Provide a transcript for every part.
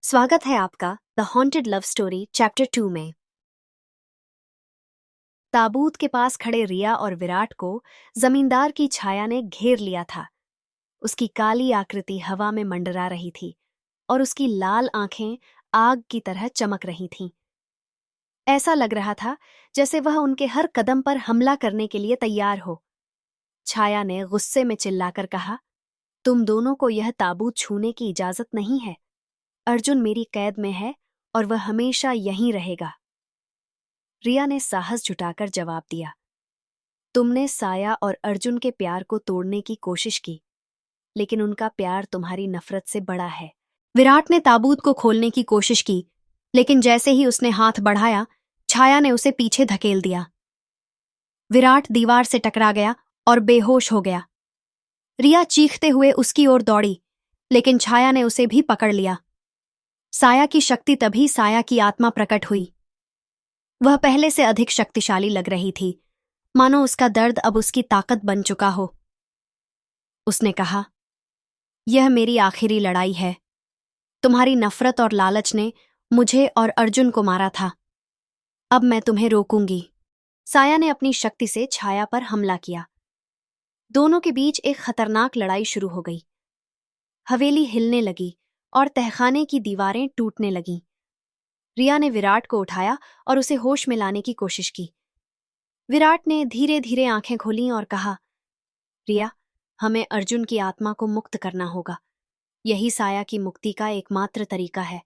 स्वागत है आपका the haunted love story chapter 2 में। ताबूत के पास खड़े रिया और विराट को जमींदार की छाया ने घेर लिया था। उसकी काली आकृति हवा में मंडरा रही थी और उसकी लाल आंखें आग की तरह चमक रही थीं। ऐसा लग रहा था जैसे वह उनके हर कदम पर हमला करने के लिए तैयार हो। छाया ने गुस्से में चिल्लाकर कहा, तुम दोनों को यह ताबूत छूने की इजाजत नहीं है। अर्जुन मेरी कैद में है और वह हमेशा यहीं रहेगा। रिया ने साहस जुटाकर जवाब दिया, तुमने साया और अर्जुन के प्यार को तोड़ने की कोशिश की, लेकिन उनका प्यार तुम्हारी नफरत से बड़ा है। विराट ने ताबूत को खोलने की कोशिश की, लेकिन जैसे ही उसने हाथ बढ़ाया, छाया ने उसे पीछे धकेल दिया। विराट दीवार से टकरा गया और बेहोश हो गया। रिया चीखते हुए उसकी ओर दौड़ी, लेकिन छाया ने उसे भी पकड़ लिया। साया की शक्ति तभी साया की आत्मा प्रकट हुई। वह पहले से अधिक शक्तिशाली लग रही थी, मानो उसका दर्द अब उसकी ताकत बन चुका हो। उसने कहा, यह मेरी आखिरी लड़ाई है। तुम्हारी नफरत और लालच ने मुझे और अर्जुन को मारा था। अब मैं तुम्हें रोकूंगी। साया ने अपनी शक्ति से छाया पर हमला किया। दोनों के बीच एक खतरनाक लड़ाई शुरू हो गई। हवेली हिलने लगी और तहखाने की दीवारें टूटने लगीं। रिया ने विराट को उठाया और उसे होश में लाने की कोशिश की। विराट ने धीरे धीरे आंखें खोलीं और कहा, रिया, हमें अर्जुन की आत्मा को मुक्त करना होगा। यही साया की मुक्ति का एकमात्र तरीका है।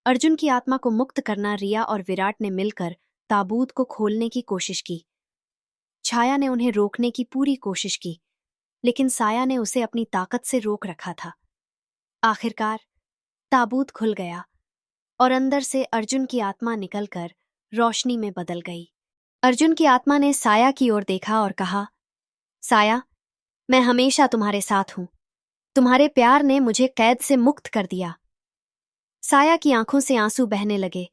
अर्जुन की आत्मा को मुक्त करना। रिया और विराट ने मिलकर ताबूत को खोलने की कोशिश की। छाया ने उन्हें रोकने की पूरी कोशिश की, लेकिन साया ने उसे अपनी ताकत से रोक रखा था। आखिरकार ताबूत खुल गया और अंदर से अर्जुन की आत्मा निकलकर रोशनी में बदल गई। अर्जुन की आत्मा ने साया की ओर देखा और कहा, साया, मैं हमेशा तुम्हारे साथ हूं। तुम्हारे प्यार ने मुझे कैद से मुक्त कर दिया। साया की आंखों से आंसू बहने लगे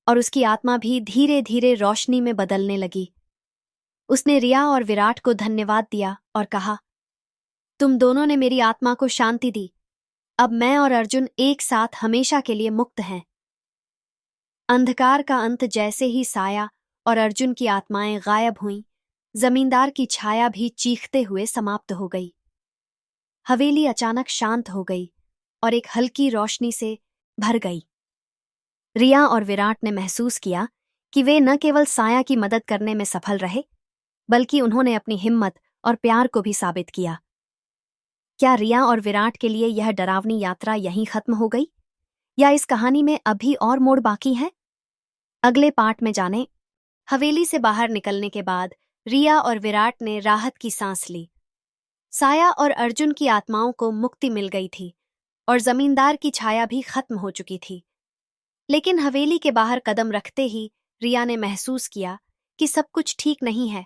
और उसकी आत्मा भी धीरे धीरे रोशनी में बदलने लगी। उसने रिया और विराट को धन्यवाद दिया और कहा, तुम दोनों ने मेरी आत्मा को शांति दी। अब मैं और अर्जुन एक साथ हमेशा के लिए मुक्त हैं। अंधकार का अंत जैसे ही साया और अर्जुन की आत्माएं गायब हुईं, जमींदार की छाया भी चीखते हुए समाप्त हो गई। हवेली अचानक शांत हो गई और एक हल्की रोशनी से भर गई। रिया और विराट ने महसूस किया कि वे न केवल साया की मदद करने में सफल रहे, बल्कि उन्होंने अपनी हिम्मत और प्यार को भी साबित किया। क्या रिया और विराट के लिए यह डरावनी यात्रा यहीं खत्म हो गई, या इस कहानी में अभी और मोड़ बाकी है? अगले पार्ट में जानें। हवेली से बाहर निकलने के बाद रिया और विराट ने राहत की सांस ली। साया और अर्जुन की आत्माओं को मुक्ति मिल गई थी और जमींदार की छाया भी खत्म हो चुकी थी। लेकिन हवेली के बाहर कदम रखते ही रिया ने महसूस किया कि सब कुछ ठीक नहीं है।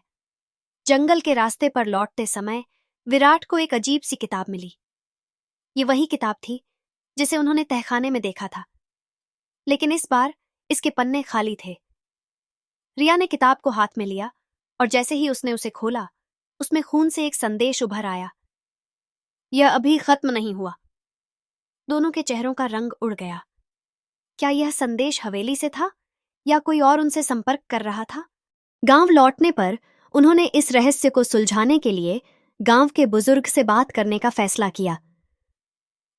जंगल के रास्ते पर लौटते समय विराट को एक अजीब सी किताब मिली। ये वही किताब थी जिसे उन्होंने तहखाने में देखा था, लेकिन इस बार इसके पन्ने खाली थे। रिया ने किताब को हाथ में लिया और जैसे ही उसने उसे खोला, उसमें खून से एक संदेश उभर आया, यह अभी खत्म नहीं हुआ। दोनों के चेहरों का रंग उड़ गया। क्या यह संदेश हवेली से था या कोई और उनसे संपर्क कर रहा था? गांव लौटने पर उन्होंने इस रहस्य को सुलझाने के लिए गांव के बुजुर्ग से बात करने का फैसला किया।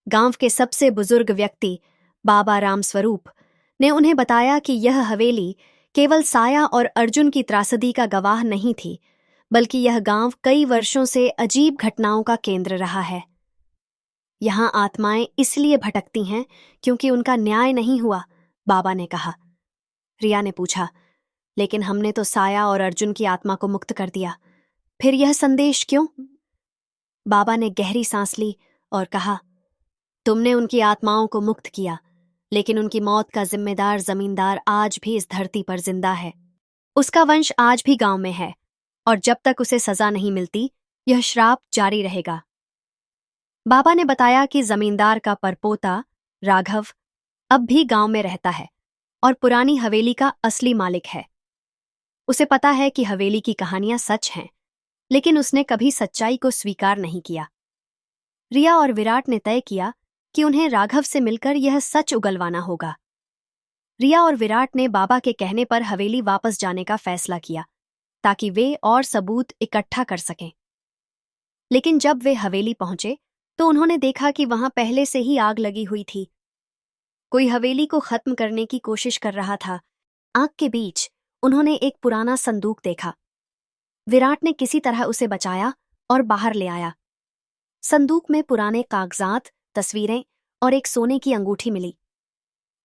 गांव के सबसे बुजुर्ग व्यक्ति बाबा रामस्वरूप ने उन्हें बताया कि यह हवेली केवल साया और अर्जुन की त्रासदी का गवाह नहीं थी, बल्कि यह गांव कई वर्षों से अजीब घटनाओं का केंद्र रहा है। यहां आत्माएं इसलिए भटकती हैं क्योंकि उनका न्याय नहीं हुआ, बाबा ने कहा। रिया ने पूछा, लेकिन हमने तो साया और अर्जुन की आत्मा को मुक्त कर दिया, फिर यह संदेश क्यों? बाबा ने गहरी सांस ली और कहा, तुमने उनकी आत्माओं को मुक्त किया, लेकिन उनकी मौत का जिम्मेदार जमींदार आज भी इस धरती पर जिंदा है। उसका वंश आज भी गांव में है और जब तक उसे सजा नहीं मिलती, यह श्राप जारी रहेगा। बाबा ने बताया कि जमींदार का परपोता राघव अब भी गांव में रहता है और पुरानी हवेली का असली मालिक है। उसे पता है कि हवेली की कहानियां सच हैं, लेकिन उसने कभी सच्चाई को स्वीकार नहीं किया। रिया और विराट ने तय किया कि उन्हें राघव से मिलकर यह सच उगलवाना होगा। रिया और विराट ने बाबा के कहने पर हवेली वापस जाने का फैसला किया ताकि वे और सबूत इकट्ठा कर सकें। लेकिन जब वे हवेली पहुंचे तो उन्होंने देखा कि वहां पहले से ही आग लगी हुई थी। कोई हवेली को खत्म करने की कोशिश कर रहा था। आग के बीच उन्होंने एक पुराना संदूक देखा। विराट ने किसी तरह उसे बचाया और बाहर ले आया। संदूक में पुराने कागजात, तस्वीरें और एक सोने की अंगूठी मिली।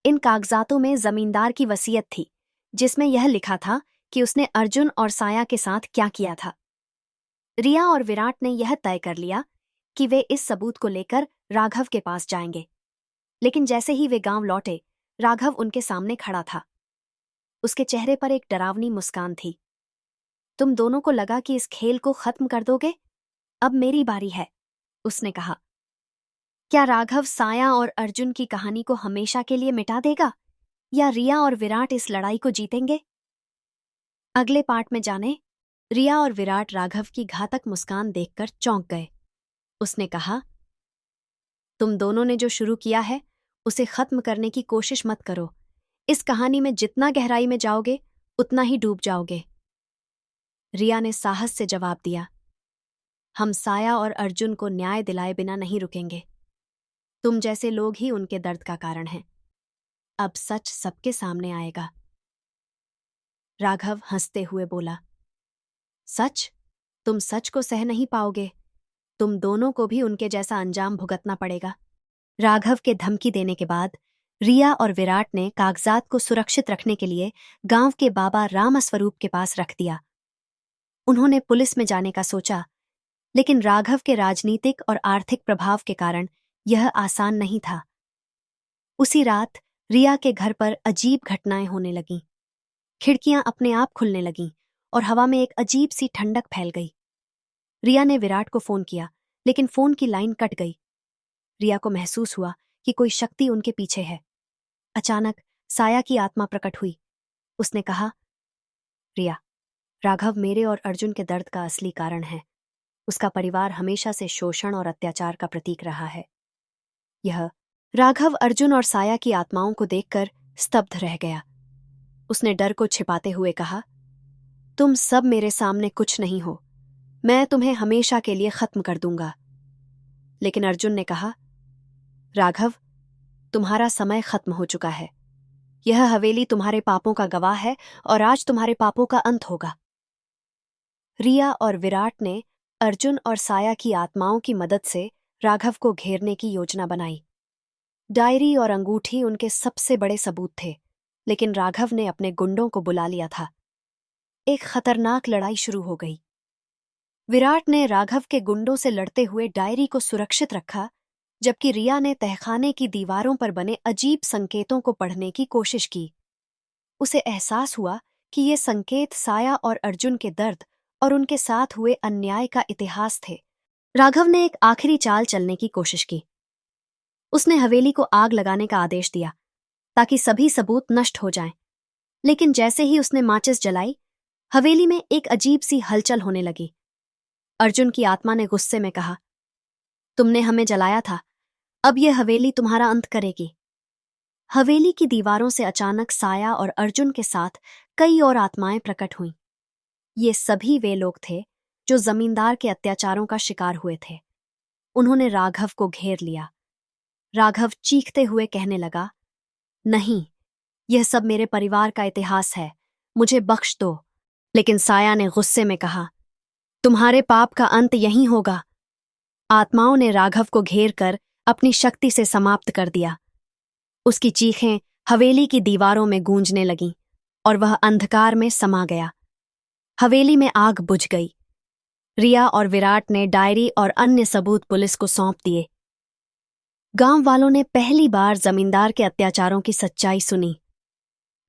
इन कागजातों में जमींदार की वसीयत थी, जिसमें यह लिखा था कि उसने अर्जुन और साया के साथ क्या किया था। रिया और विराट ने यह तय कर लिया कि वे इस सबूत को लेकर राघव के पास जाएंगे। लेकिन जैसे ही वे गांव लौटे, राघव उनके सामने खड़ा था। उसके चेहरे पर एक डरावनी मुस्कान थी। तुम दोनों को लगा कि इस खेल को खत्म कर दोगे? अब मेरी बारी है, उसने कहा। क्या राघव साया और अर्जुन की कहानी को हमेशा के लिए मिटा देगा, या रिया और विराट इस लड़ाई को जीतेंगे? अगले पार्ट में जाने। रिया और विराट राघव की घातक मुस्कान देखकर चौंक गए। उसने कहा, तुम दोनों ने जो शुरू किया है उसे खत्म करने की कोशिश मत करो। इस कहानी में जितना गहराई में जाओगे उतना ही डूब जाओगे। रिया ने साहस से जवाब दिया, हम साया और अर्जुन को न्याय दिलाए बिना नहीं रुकेंगे। तुम जैसे लोग ही उनके दर्द का कारण हैं। अब सच सबके सामने आएगा। राघव हंसते हुए बोला, सच? तुम सच को सह नहीं पाओगे। तुम दोनों को भी उनके जैसा अंजाम भुगतना पड़ेगा। राघव के धमकी देने के बाद रिया और विराट ने कागजात को सुरक्षित रखने के लिए गांव के बाबा रामस्वरूप के पास रख दिया। उन्होंने पुलिस में जाने का सोचा, लेकिन राघव के राजनीतिक और आर्थिक प्रभाव के कारण यह आसान नहीं था। उसी रात रिया के घर पर अजीब घटनाएं होने लगीं। खिड़कियां अपने आप खुलने लगीं और हवा में एक अजीब सी ठंडक फैल गई। रिया ने विराट को फोन किया, लेकिन फोन की लाइन कट गई। रिया को महसूस हुआ कि कोई शक्ति उनके पीछे है। अचानक साया की आत्मा प्रकट हुई। उसने कहा, रिया, राघव मेरे और अर्जुन के दर्द का असली कारण है। उसका परिवार हमेशा से शोषण और अत्याचार का प्रतीक रहा है। यह राघव अर्जुन और साया की आत्माओं को देखकर स्तब्ध रह गया। उसने डर को छिपाते हुए कहा, तुम सब मेरे सामने कुछ नहीं हो। मैं तुम्हें हमेशा के लिए खत्म कर दूंगा। लेकिन अर्जुन ने कहा, राघव, तुम्हारा समय खत्म हो चुका है। यह हवेली तुम्हारे पापों का गवाह है और आज तुम्हारे पापों का अंत होगा। रिया और विराट ने अर्जुन और साया की आत्माओं की मदद से राघव को घेरने की योजना बनाई। डायरी और अंगूठी उनके सबसे बड़े सबूत थे, लेकिन राघव ने अपने गुंडों को बुला लिया था। एक खतरनाक लड़ाई शुरू हो गई। विराट ने राघव के गुंडों से लड़ते हुए डायरी को सुरक्षित रखा, जबकि रिया ने तहखाने की दीवारों पर बने अजीब संकेतों को पढ़ने की कोशिश की। उसे एहसास हुआ कि ये संकेत साया और अर्जुन के दर्द और उनके साथ हुए अन्याय का इतिहास थे। राघव ने एक आखिरी चाल चलने की कोशिश की। उसने हवेली को आग लगाने का आदेश दिया ताकि सभी सबूत नष्ट हो जाएं। लेकिन जैसे ही उसने माचिस जलाई, हवेली में एक अजीब सी हलचल होने लगी। अर्जुन की आत्मा ने गुस्से में कहा, तुमने हमें जलाया था, अब यह हवेली तुम्हारा अंत करेगी। हवेली की दीवारों से अचानक साया और अर्जुन के साथ कई और आत्माएं प्रकट हुईं। ये सभी वे लोग थे जो जमींदार के अत्याचारों का शिकार हुए थे। उन्होंने राघव को घेर लिया। राघव चीखते हुए कहने लगा, नहीं, यह सब मेरे परिवार का इतिहास है, मुझे बख्श दो। लेकिन साया ने गुस्से में कहा, तुम्हारे पाप का अंत यहीं होगा। आत्माओं ने राघव को घेर कर अपनी शक्ति से समाप्त कर दिया। उसकी चीखें हवेली की दीवारों में गूंजने लगीं और वह अंधकार में समा गया। हवेली में आग बुझ गई। रिया और विराट ने डायरी और अन्य सबूत पुलिस को सौंप दिए। गांव वालों ने पहली बार जमींदार के अत्याचारों की सच्चाई सुनी।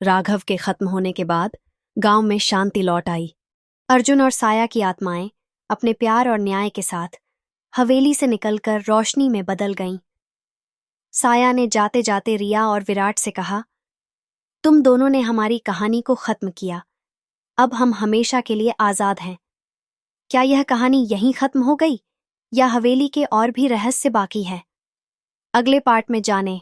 राघव के खत्म होने के बाद गांव में शांति लौट आई। अर्जुन और साया की आत्माएं अपने प्यार और न्याय के साथ हवेली से निकलकर रोशनी में बदल गईं। साया ने जाते जाते रिया और विराट से कहा, तुम दोनों ने हमारी कहानी को खत्म किया। अब हम हमेशा के लिए आजाद हैं। क्या यह कहानी यहीं खत्म हो गई, या हवेली के और भी रहस्य बाकी है? अगले पार्ट में जाने